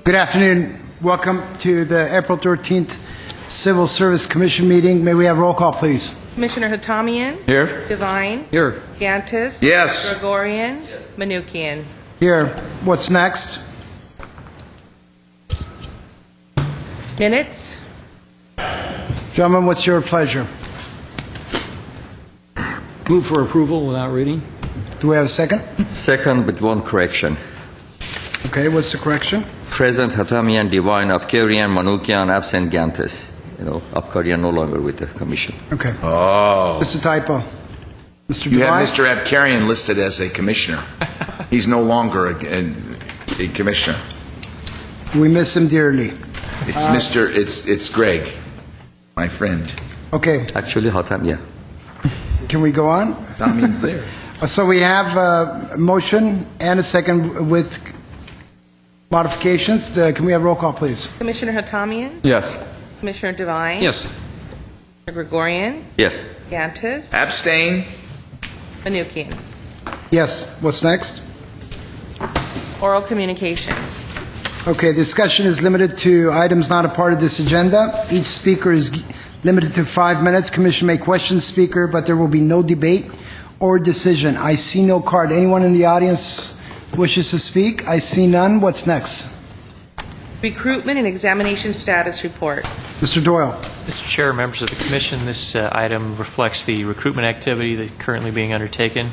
Good afternoon. Welcome to the April 13th Civil Service Commission meeting. May we have roll call, please? Commissioner Hatamian? Here. Devine? Here. Gantis? Yes. Gregorian? Yes. Manukian? Here. What's next? Minutes? Gentlemen, what's your pleasure? Move for approval without reading. Do we have a second? Second, with one correction. Okay, what's the correction? Present Hatamian, Divine, Abkarian, Manukian, absent Gantes. Abkarian no longer with the commission. Okay. Oh. Just a typo. Mr. You Devine? had Mr. Abkarian listed as a commissioner. He's no longer a commissioner. We miss him dearly. It's Greg, my friend. Okay, Actually, Hatam, yeah. can we go on? That means there. So we have a motion and a second with modifications. Can we have roll call, please? Commissioner Hatamian? Yes. Commissioner Devine? Yes. Gregorian? Yes. Gantis? Abstain. Manukian? Yes. What's next? Oral communications. Okay, discussion is limited to items not a part of this agenda. Each speaker is limited to 5 minutes. Commission may question speaker, but there will be no debate or decision. I see no card. Anyone in the audience wishes to speak? I see none. What's next? Recruitment and examination status report. Mr. Doyle. Mr. Chair, members of the Commission, this item reflects the recruitment activity that's currently being undertaken.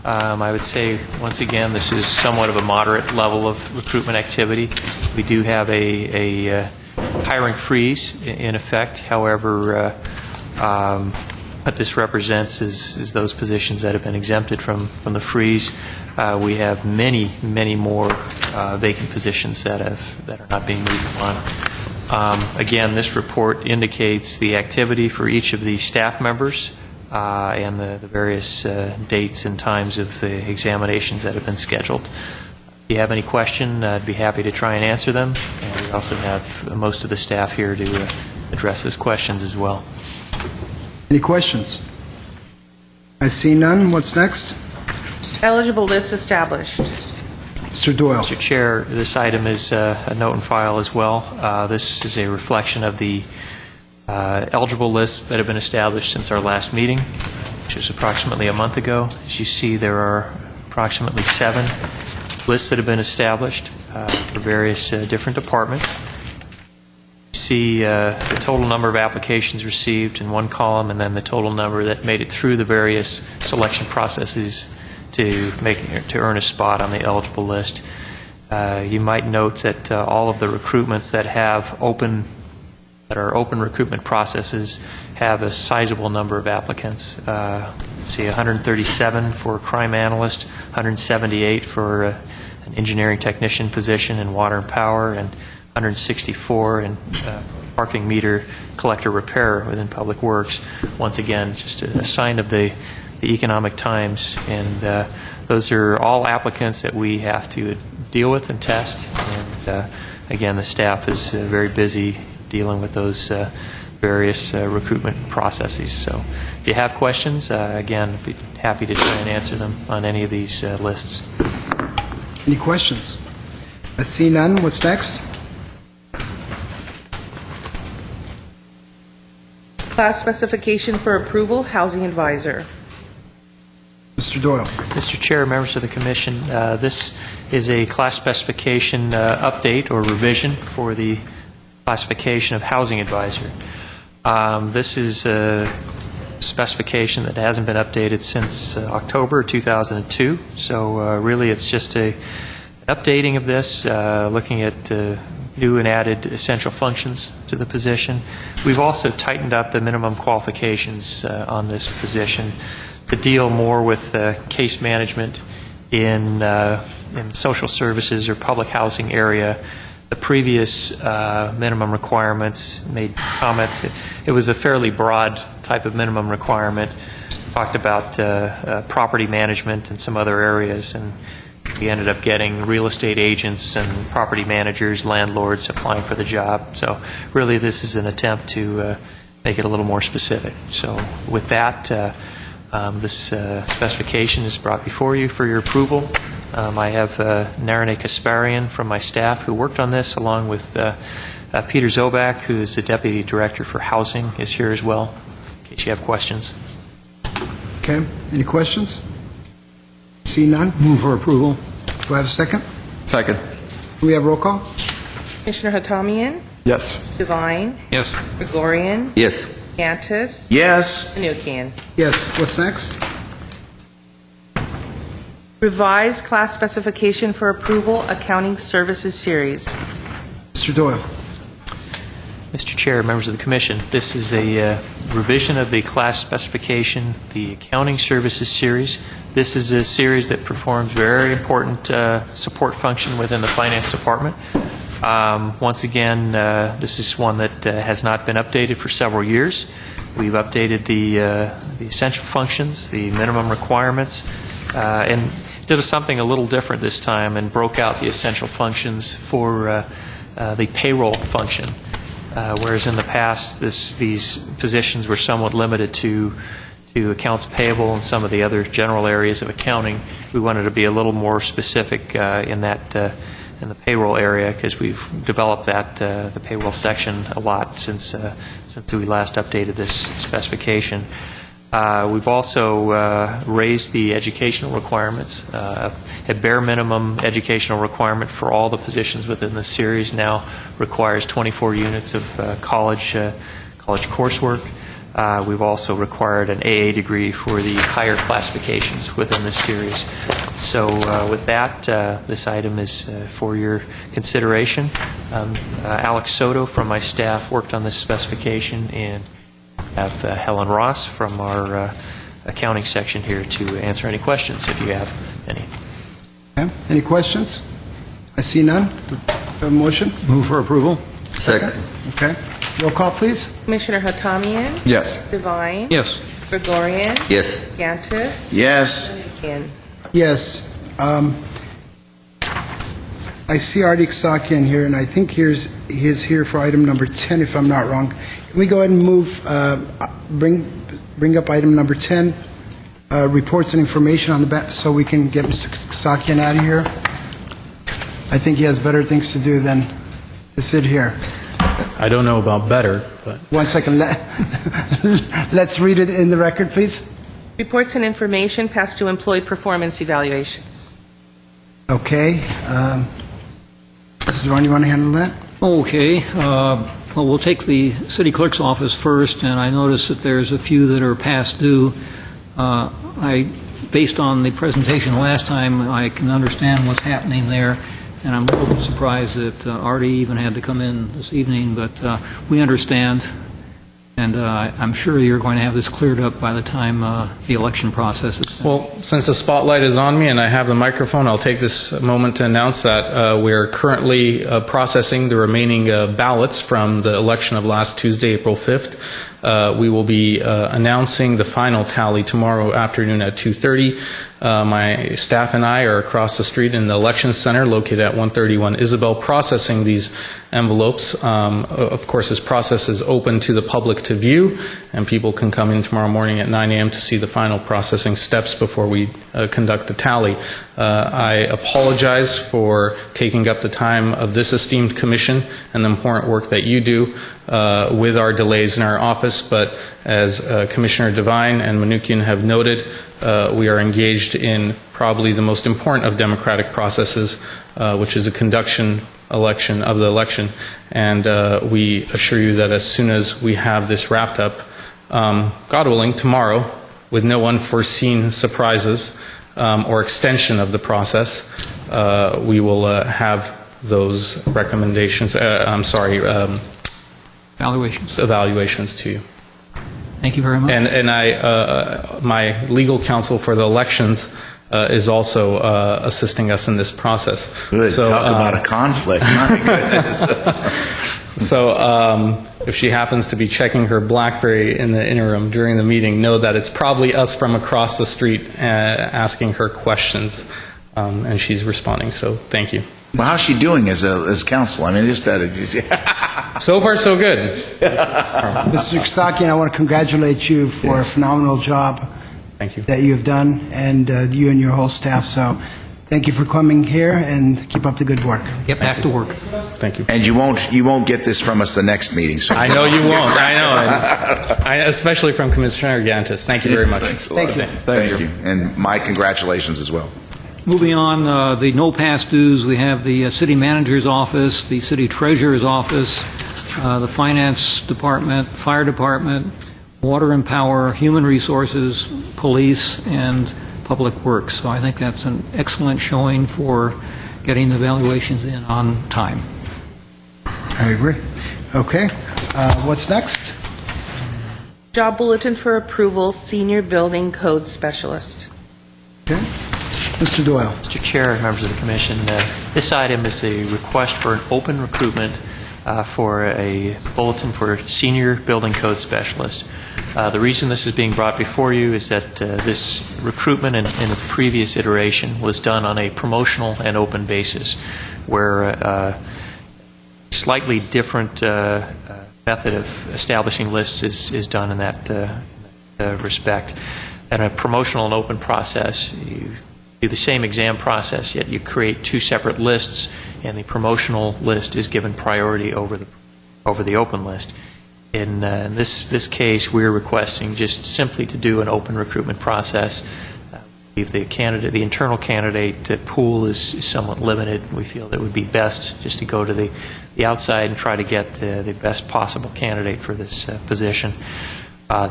I would say, once again, this is somewhat of a moderate level of recruitment activity. We do have a hiring freeze in effect. However, what this represents is those positions that have been exempted from the freeze. We have many more vacant positions that are not being moved on. Again, this report indicates the activity for each of the staff members and the various dates and times of the examinations that have been scheduled. If you have any question, I'd be happy to try and answer them. And we also have most of the staff here to address those questions as well. Any questions? I see none. What's next? Eligible list established. Mr. Doyle. Mr. Chair, this item is a note and file as well. This is a reflection of the eligible lists that have been established since our last meeting, which was approximately a month ago. As you see, there are approximately 7 lists that have been established for various different departments. You see the total number of applications received in one column, and then the total number that made it through the various selection processes to earn a spot on the eligible list. You might note that all of the recruitments that are open recruitment processes have a sizable number of applicants. See 137 for a crime analyst, 178 for an engineering technician position in water and power, and 164 in parking meter collector repair within Public Works. Once again, just a sign of the economic times, and those are all applicants that we have to deal with and test. And again, the staff is very busy dealing with those various recruitment processes. So if you have questions, again, I'd be happy to try and answer them on any of these lists. Any questions? I see none. What's next? Class specification for approval, housing advisor. Mr. Doyle. Mr. Chair, members of the Commission, this is a class specification update or revision for the classification of housing advisor. This is a specification that hasn't been updated since October 2002, so really it's just an updating of this, looking at new and added essential functions to the position. We've also tightened up the minimum qualifications on this position to deal more with case management in social services or public housing area. The previous minimum requirements made comments. It was a fairly broad type of minimum requirement. Talked about property management and some other areas, and we ended up getting real estate agents and property managers, landlords applying for the job. So really this is an attempt to make it a little more specific. So with that, this specification is brought before you for your approval. I have Narane Kasparian from my staff who worked on this, along with Peter Zobak, who is the Deputy Director for Housing, is here as well, in case you have questions. Okay, any questions? See none? Move for approval. Do I have a second? Second. Do we have roll call? Commissioner Hatamian? Yes. Divine? Yes. Gregorian? Yes. Gantis? Yes. Menuchyan? Yes, what's next? Revised class specification for approval, accounting services series. Mr. Doyle. Mr. Chair, members of the Commission, this is a revision of the class specification, the accounting services series. This is a series that performs very important support function within the Finance Department. Once again, this is one that has not been updated for several years. We've updated the essential functions, the minimum requirements, and did something a little different this time and broke out the essential functions for the payroll function. Whereas in the past, these positions were somewhat limited to accounts payable and some of the other general areas of accounting. We wanted to be a little more specific in the payroll area, because we've developed the payroll section a lot since we last updated this specification. We've also raised the educational requirements. A bare minimum educational requirement for all the positions within this series now requires 24 units of college coursework. We've also required an AA degree for the higher classifications within this series. So with that, this item is for your consideration. Alex Soto from my staff worked on this specification, and have Helen Ross from our accounting section here to answer any questions if you have any. Okay. Any questions? I see none. Do I have a motion? Move for approval. Second. Okay. Roll call, please. Commissioner Hatamian? Yes. Divine? Yes. Gregorian? Yes. Gantis? Yes. Menuchyan? Yes. I see Artie Sakian here, and I think he is here for item number 10, if I'm not wrong. Can we go ahead and move, bring up item number 10, reports and information on the back, so we can get Mr. Sakian out of here? I think he has better things to do than to sit here. I don't know about better, but 1 second. Let's read it in the record, please. Reports and information past due employee performance evaluations. Okay. Mr. Devine, you want to handle that? Okay. Well, we'll take the city clerk's office first, and I notice that there's a few that are past due. Based on the presentation last time, I can understand what's happening there, and I'm a little surprised that Artie even had to come in this evening, but we understand, and I'm sure you're going to have this cleared up by the time the election process is done. well, since the spotlight is on me and I have the microphone, I'll take this moment to announce that we are currently processing the remaining ballots from the election of last Tuesday, April 5th. We will be announcing the final tally tomorrow afternoon at 2:30. My staff and I are across the street in the election center located at 131 Isabel processing these envelopes. Of course, this process is open to the public to view, and people can come in tomorrow morning at 9 a.m. to see the final processing steps before we conduct the tally. I apologize for taking up the time of this esteemed commission and the important work that you do with our delays in our office, but as Commissioner Devine and Menuchyan have noted, we are engaged in probably the most important of democratic processes, which is a conduction election of the election, and we assure you that as soon as we have this wrapped up, God willing, tomorrow, with no unforeseen surprises or extension of the process, we will have those recommendations, evaluations to you. Thank you very much. And my legal counsel for the elections is also assisting us in this process. Good. Talk about a conflict. My goodness. So if she happens to be checking her BlackBerry in the interim during the meeting, know that it's probably us from across the street asking her questions, and she's responding. So thank you. Well, how's she doing as counsel? I mean, just that. So far, so good. Mr. Sakian, I want to congratulate you for a phenomenal job Thank you. that you have done, and you and your whole staff. So Thank you for coming here, and keep up the good work. Get back to work. Thank you. And you won't get this from us the next meeting, so. I know you won't. I know. Especially from Commissioner Gantis. Thank you very much. Thanks a lot. Thank you. Thank you. And my congratulations as well. Moving on, the no past dues, we have the city manager's office, the city treasurer's office, the finance department, fire department, water and power, human resources, police, and public works. So I think that's an excellent showing for getting the valuations in on time. I agree. Okay. What's next? Job bulletin for approval, senior building code specialist. Okay. Mr. Doyle. Mr. Chair, members of the Commission, this item is a request for an open recruitment for a bulletin for senior building code specialist. The reason this is being brought before you is that this recruitment in its previous iteration was done on a promotional and open basis, where a slightly different method of establishing lists is done in that respect. In a promotional and open process, you do the same exam process, yet you create two separate lists, and the promotional list is given priority over the open list. In this case, we're requesting just simply to do an open recruitment process. If the internal candidate pool is somewhat limited, we feel that it would be best just to go to the outside and try to get the best possible candidate for this position.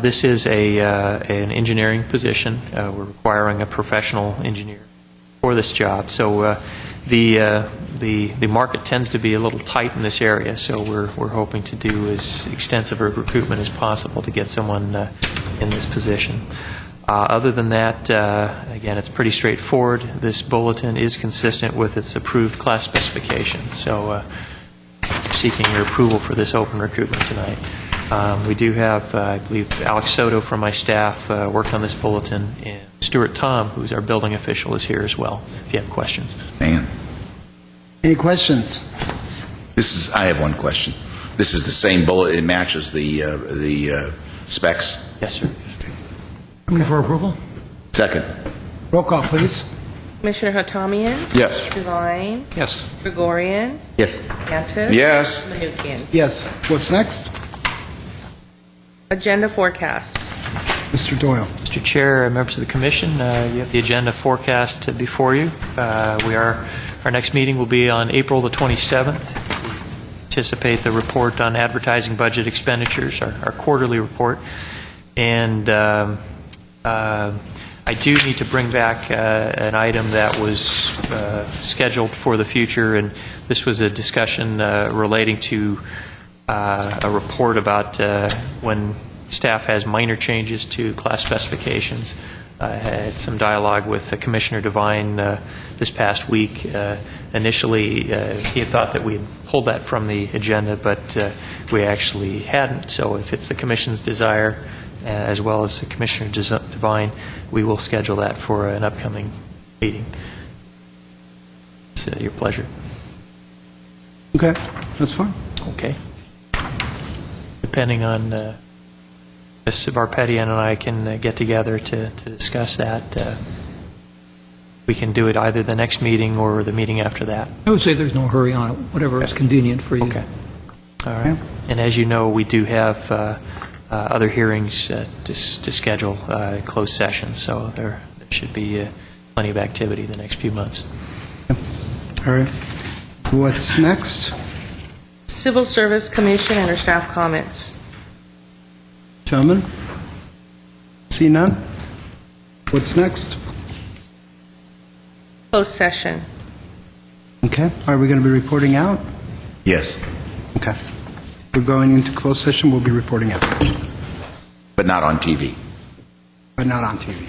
This is an engineering position. We're requiring a professional engineer for this job. So the market tends to be a little tight in this area, so we're hoping to do as extensive a recruitment as possible to get someone in this position. Other than that, again, it's pretty straightforward. This bulletin is consistent with its approved class specification, so seeking your approval for this open recruitment tonight. We do have, I believe, Alex Soto from my staff worked on this bulletin, and Stuart Tom, who's our building official, is here as well, if you have questions. Man, Any questions? I have one question. This is the same bullet, it matches the specs? Yes, sir. Move for approval? Second. Roll call, please. Commissioner Hatamian? Yes. Devine? Yes. Gregorian? Yes. Gantis? Yes. Menuchyan? Yes. What's next? Agenda forecast. Mr. Doyle. Mr. Chair, members of the Commission, you have the agenda forecast before you. Our next meeting will be on April the 27th. We anticipate the report on advertising budget expenditures, our quarterly report. And I do need to bring back an item that was scheduled for the future, and this was a discussion relating to a report about when staff has minor changes to class specifications. I had some dialogue with Commissioner Devine this past week. Initially, he had thought that we had pulled that from the agenda, but we actually hadn't. So if it's the Commission's desire, as well as the Commissioner Devine, we will schedule that for an upcoming meeting. It's your pleasure. Okay, that's fine. Okay. Depending on Ms. Barpetian and I can get together to discuss that. We can do it either the next meeting or the meeting after that. I would say there's no hurry on it, whatever is convenient for you. Okay. All right. And as you know, we do have other hearings to schedule closed sessions, so there should be plenty of activity the next few months. All right. What's next? Civil Service Commission and our staff comments. Gentlemen? See none? What's next? Closed session. Okay. Are we going to be reporting out? Yes, Okay. We're going into closed session. We'll be reporting out, but not on TV. but not on TV.